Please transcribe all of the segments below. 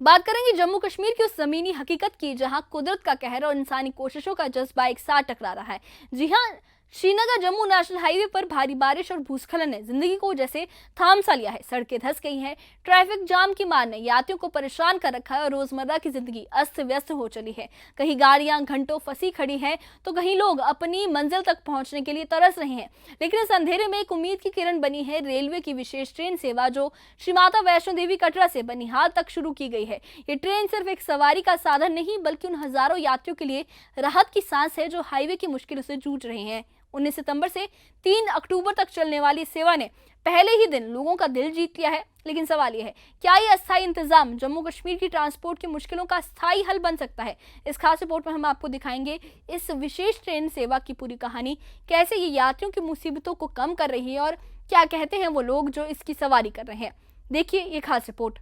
बात करेंगे जम्मू कश्मीर की उस जमीनी हकीकत की जहां कुदरत का कहर और इंसानी कोशिशों का जज्बा एक साथ टकरा रहा है। जी हां, श्रीनगर जम्मू नेशनल हाईवे पर भारी बारिश और भूस्खलन ने जिंदगी को जैसे थाम सा लिया है। सड़कें धंस गई हैं, ट्रैफिक जाम की मार ने यात्रियों को परेशान कर रखा है और रोजमर्रा की जिंदगी अस्त व्यस्त हो चली है। कहीं गाड़ियां घंटों फंसी खड़ी हैं तो कहीं लोग अपनी मंजिल तक पहुंचने के लिए तरस रहे हैं। लेकिन इस अंधेरे में एक उम्मीद की किरण बनी है रेलवे की विशेष ट्रेन सेवा जो श्री माता वैष्णो देवी कटरा से बनिहाल तक शुरू की गई है। ये ट्रेन सिर्फ एक सवारी का साधन नहीं बल्कि उन हजारों यात्रियों के लिए राहत की सांस है जो हाईवे की मुश्किलों से जूझ रहे हैं। 19 सितंबर से 3 अक्टूबर तक चलने वाली सेवा ने पहले ही दिन लोगों का दिल जीत लिया है। लेकिन सवाल यह है, क्या ये अस्थायी इंतजाम जम्मू कश्मीर की ट्रांसपोर्ट की मुश्किलों का स्थायी हल बन सकता है? इस खास रिपोर्ट में हम आपको दिखाएंगे इस विशेष ट्रेन सेवा की पूरी कहानी, कैसे ये यात्रियों की मुसीबतों को कम कर रही है और क्या कहते हैं वो लोग जो इसकी सवारी कर रहे हैं। देखिए ये खास रिपोर्ट।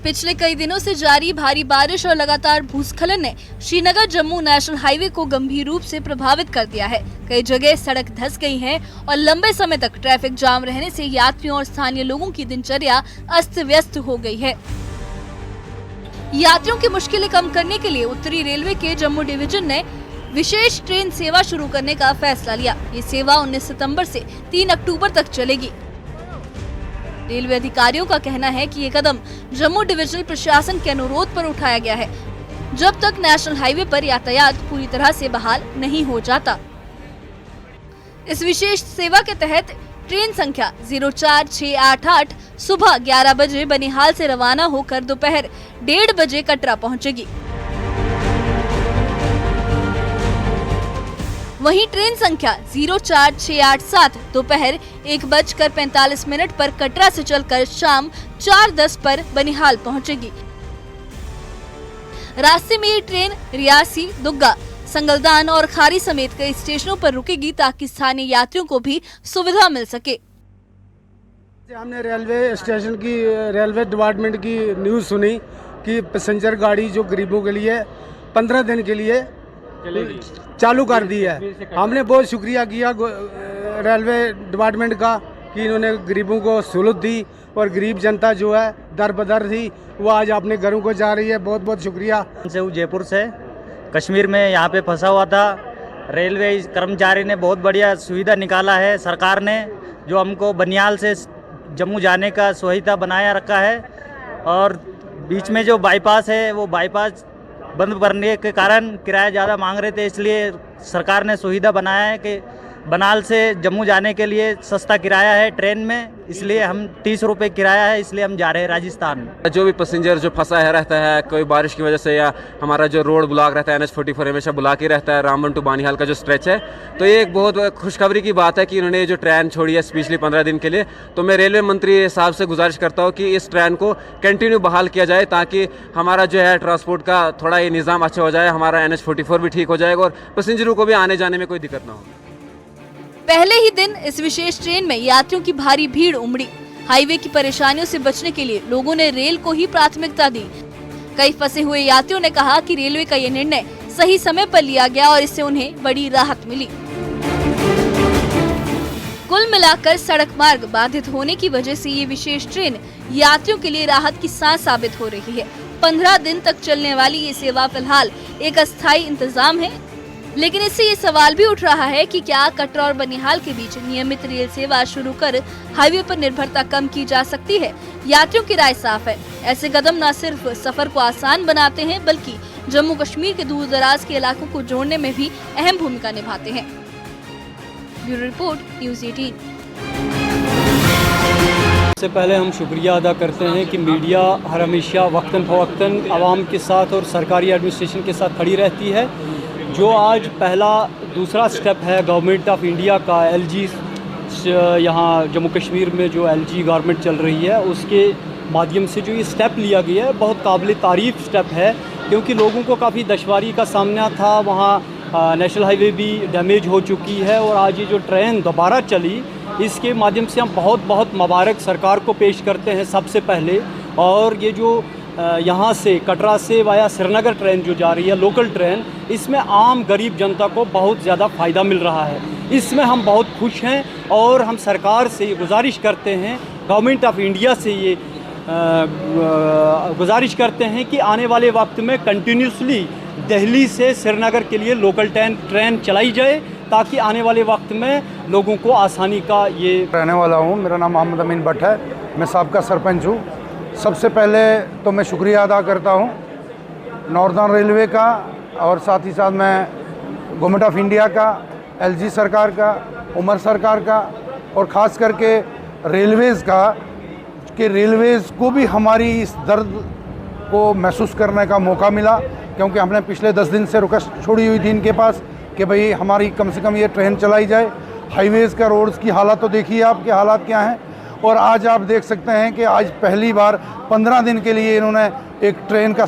पिछले कई दिनों से जारी भारी बारिश और लगातार भूस्खलन ने श्रीनगर जम्मू नेशनल हाईवे को गंभीर रूप से प्रभावित कर दिया है। कई जगह सड़क धंस गई है और लंबे समय तक ट्रैफिक जाम रहने से यात्रियों और स्थानीय लोगों की दिनचर्या अस्त व्यस्त हो गई है। यात्रियों की मुश्किलें कम करने के लिए उत्तरी रेलवे के जम्मू डिवीजन ने विशेष ट्रेन सेवा शुरू करने का फैसला लिया। ये सेवा 19 सितंबर से 3 अक्टूबर तक चलेगी। रेलवे अधिकारियों का कहना है कि ये कदम जम्मू डिविजनल प्रशासन के अनुरोध पर उठाया गया है, जब तक नेशनल हाईवे पर यातायात पूरी तरह से बहाल नहीं हो जाता। इस विशेष सेवा के तहत ट्रेन संख्या 04688 सुबह 11 बजे बनिहाल से रवाना होकर दोपहर 1:30 बजे कटरा पहुंचेगी। वहीं ट्रेन संख्या 04687 दोपहर 1:45 पर कटरा से चलकर शाम 4:10 पर बनिहाल पहुंचेगी। रास्ते में ये ट्रेन रियासी, दुग्गा, संगलदान और खारी समेत कई स्टेशनों पर रुकेगी ताकि स्थानीय यात्रियों को भी सुविधा मिल सके। हमने रेलवे स्टेशन की रेलवे डिपार्टमेंट की न्यूज़ सुनी कि पैसेंजर गाड़ी जो गरीबों के लिए 15 दिन के लिए चालू कर दी है। हमने बहुत शुक्रिया किया रेलवे डिपार्टमेंट का कि इन्होंने गरीबों को सहूलत दी और गरीब जनता जो है दर बदर थी वो आज अपने घरों को जा रही है। बहुत बहुत शुक्रिया। जयपुर से कश्मीर में यहाँ पे फंसा हुआ था। रेलवे कर्मचारी ने बहुत बढ़िया सुविधा निकाला है। सरकार ने जो हमको बनियाल से जम्मू जाने का सुविधा बनाया रखा है और बीच में जो बाईपास है वो बाईपास बंद करने के कारण किराया ज़्यादा मांग रहे थे, इसलिए सरकार ने सुविधा बनाया है कि बनाल से जम्मू जाने के लिए सस्ता किराया है ट्रेन में, इसलिए हम 30 रुपये किराया है, इसलिए हम जा रहे हैं राजस्थान। जो भी पैसेंजर जो फंसा है रहता है कोई बारिश की वजह से या हमारा जो रोड ब्लॉक रहता है NH44 हमेशा ब्लॉक ही रहता है, रामबन टू बानिहाल का जो स्ट्रेच है। तो ये एक बहुत खुशखबरी की बात है कि इन्होंने जो ट्रेन छोड़ी है स्पेशली 15 दिन के लिए। तो मैं रेलवे मंत्री साहब से गुजारिश करता हूँ कि इस ट्रेन को कंटिन्यू बहाल किया जाए ताकि हमारा जो है ट्रांसपोर्ट का थोड़ा ये निज़ाम अच्छा हो जाए, हमारा NH44 भी ठीक हो जाएगा और पैसेंजरों को भी आने जाने में कोई दिक्कत ना हो। पहले ही दिन इस विशेष ट्रेन में यात्रियों की भारी भीड़ उमड़ी। हाईवे की परेशानियों से बचने के लिए लोगों ने रेल को ही प्राथमिकता दी। कई फंसे हुए यात्रियों ने कहा कि रेलवे का ये निर्णय सही समय पर लिया गया और इससे उन्हें बड़ी राहत मिली। कुल मिलाकर सड़क मार्ग बाधित होने की वजह से ये विशेष ट्रेन यात्रियों के लिए राहत की सांस साबित हो रही है। 15 दिन तक चलने वाली ये सेवा फिलहाल एक अस्थायी इंतजाम है, लेकिन इससे ये सवाल भी उठ रहा है कि क्या कटरा और बनिहाल के बीच नियमित रेल सेवा शुरू कर हाईवे पर निर्भरता कम की जा सकती है? यात्रियों की राय साफ है, ऐसे कदम न सिर्फ सफर को आसान बनाते हैं बल्कि जम्मू कश्मीर के दूर दराज के इलाकों को जोड़ने में भी अहम भूमिका निभाते हैं। Bureau report, news 18। सबसे पहले हम शुक्रिया अदा करते हैं कि मीडिया हर हमेशा वक्तन फवक्तन आवाम के साथ और सरकारी एडमिनिस्ट्रेशन के साथ खड़ी रहती है। जो आज दूसरा स्टेप है गवर्नमेंट ऑफ इंडिया का, LG यहाँ जम्मू कश्मीर में जो LG गवर्नमेंट चल रही है उसके माध्यम से जो ये स्टेप लिया गया है बहुत काबिल तारीफ़ स्टेप है, क्योंकि लोगों को काफ़ी दुश्वारी का सामना था। वहाँ नेशनल हाईवे भी डैमेज हो चुकी है और आज ये जो ट्रेन दोबारा चली इसके माध्यम से हम बहुत बहुत मुबारक सरकार को पेश करते हैं सबसे पहले। और ये जो यहाँ से कटरा से वाया श्रीनगर ट्रेन जो जा रही है लोकल ट्रेन, इसमें आम गरीब जनता को बहुत ज़्यादा फ़ायदा मिल रहा है। इसमें हम बहुत खुश हैं और हम सरकार से ये गुजारिश करते हैं, गवर्नमेंट ऑफ इंडिया से ये गुजारिश करते हैं कि आने वाले वक्त में कंटिन्यूसली दिल्ली से श्रीनगर के लिए लोकल ट्रेन चलाई जाए, ताकि आने वाले वक्त में लोगों को आसानी का ये। रहने वाला हूँ, मेरा नाम मोहम्मद अमीन भट्ट है, मैं साबका सरपंच हूँ। सबसे पहले तो मैं शुक्रिया अदा करता हूँ नॉर्दर्न रेलवे का, और साथ ही साथ मैं गवर्नमेंट ऑफ इंडिया का, एलजी सरकार का, उमर सरकार का, और ख़ास करके रेलवेज़ का, कि रेलवेज़ को भी हमारी इस दर्द को महसूस करने का मौका मिला, क्योंकि हमने पिछले 10 दिन से रिक्वेस्ट छोड़ी हुई थी इनके पास कि भाई हमारी कम से कम ये ट्रेन चलाई जाए। हाईवेज़ का रोड्स की हालत तो देखिए आपके हालात क्या हैं, और आज आप देख सकते हैं कि आज पहली बार 15 दिन के लिए इन्होंने एक ट्रेन का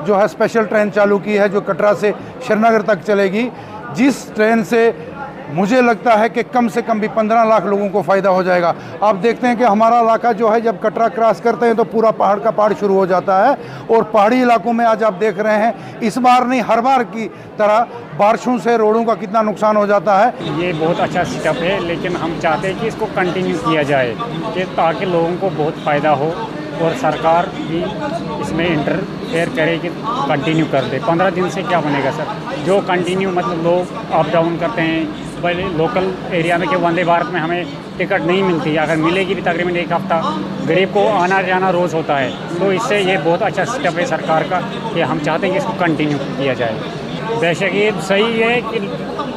जो है स्पेशल ट्रेन चालू की है, जो कटरा से श्रीनगर तक चलेगी, जिस ट्रेन से मुझे लगता है कि कम से कम भी 15 लाख लोगों को फ़ायदा हो जाएगा। आप देखते हैं कि हमारा इलाका जो है, जब कटरा क्रॉस करते हैं तो पूरा पहाड़ का पहाड़ शुरू हो जाता है, और पहाड़ी इलाकों में आज आप देख रहे हैं इस बार नहीं हर बार की तरह बारिशों से रोडों का कितना नुकसान हो जाता है। ये बहुत अच्छा स्टेप है, लेकिन हम चाहते हैं कि इसको कंटिन्यू किया जाए, कि ताकि लोगों को बहुत फ़ायदा हो, और सरकार भी इसमें इंटरफेयर करे कि कंटिन्यू कर दे। 15 दिन से क्या बनेगा सर, जो कंटिन्यू मतलब लोग अप डाउन करते हैं पहले लोकल एरिया में, कि वंदे भारत में हमें टिकट नहीं मिलती, अगर मिलेगी भी तकरीबन एक हफ़्ता, गरीब को आना जाना रोज़ होता है। तो इससे ये बहुत अच्छा स्टेप है सरकार का, कि हम चाहते हैं कि इसको कंटिन्यू किया जाए। बेशक ये सही है कि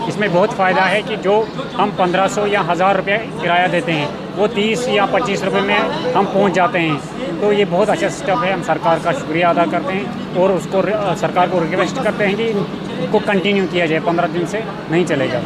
इसमें बहुत फ़ायदा है कि जो हम 1500 या 1000 रुपये किराया देते हैं, वो 30 या 25 रुपये में हम पहुंच जाते हैं। तो ये बहुत अच्छा स्टेप है, हम सरकार का शुक्रिया अदा करते हैं, और उसको सरकार को रिक्वेस्ट करते हैं कि इनको कंटिन्यू किया जाए, 15 दिन से नहीं चलेगा।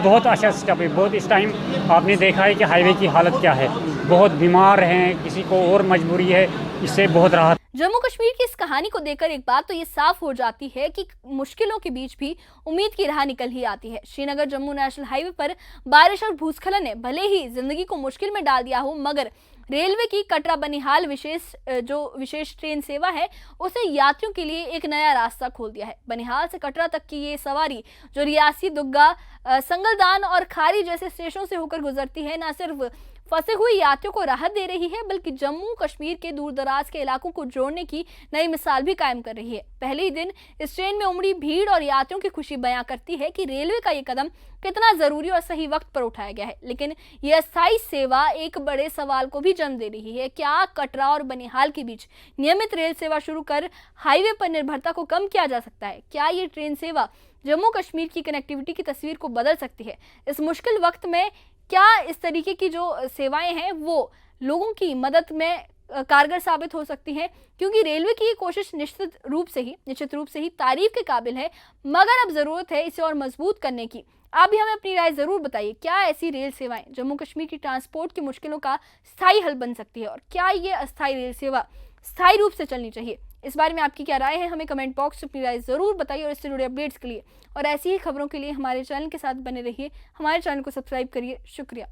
बहुत अच्छा स्टेप है। बहुत इस टाइम आपने देखा है कि हाईवे की हालत क्या है, बहुत बीमार हैं, किसी को और मजबूरी है, इससे बहुत राहत। जम्मू कश्मीर की इस कहानी को देखकर एक बात तो ये साफ हो जाती है कि मुश्किलों के बीच भी उम्मीद की राह निकल ही आती है। श्रीनगर जम्मू नेशनल हाईवे पर बारिश और भूस्खलन ने भले ही जिंदगी को मुश्किल में डाल दिया हो, मगर रेलवे की कटरा बनिहाल विशेष ट्रेन सेवा है, उसे यात्रियों के लिए एक नया रास्ता खोल दिया है। बनिहाल से कटरा तक की ये सवारी, जो रियासी, दुग्गा, संगलदान और खारी जैसे स्टेशनों से होकर गुजरती है, न सिर्फ फंसे हुए यात्रियों को राहत दे रही है, बल्कि जम्मू कश्मीर के दूर दराज के इलाकों को जोड़ने की नई मिसाल भी कायम कर रही है। पहले ही दिन इस ट्रेन में उमड़ी भीड़ और यात्रियों की खुशी बयां करती है कि रेलवे का ये कदम कितना जरूरी और सही वक्त पर उठाया गया है। लेकिन यह अस्थायी सेवा एक बड़े सवाल को भी जन्म दे रही है। क्या कटरा और बनिहाल के बीच नियमित रेल सेवा शुरू कर हाईवे पर निर्भरता को कम किया जा सकता है? क्या ये ट्रेन सेवा जम्मू कश्मीर की कनेक्टिविटी की तस्वीर को बदल सकती है? इस मुश्किल वक्त में क्या इस तरीके की जो सेवाएं हैं वो लोगों की मदद में कारगर साबित हो सकती हैं? क्योंकि रेलवे की ये कोशिश निश्चित रूप से ही तारीफ के काबिल है, मगर अब ज़रूरत है इसे और मजबूत करने की। आप भी हमें अपनी राय ज़रूर बताइए। क्या ऐसी रेल सेवाएं जम्मू कश्मीर की ट्रांसपोर्ट की मुश्किलों का स्थायी हल बन सकती है, और क्या ये अस्थायी रेल सेवा स्थायी रूप से चलनी चाहिए? इस बारे में आपकी क्या राय है, हमें कमेंट बॉक्स में अपनी राय ज़रूर बताइए। और इससे जुड़े अपडेट्स के लिए और ऐसी ही खबरों के लिए हमारे चैनल के साथ बने रहिए। हमारे चैनल को सब्सक्राइब करिए। शुक्रिया।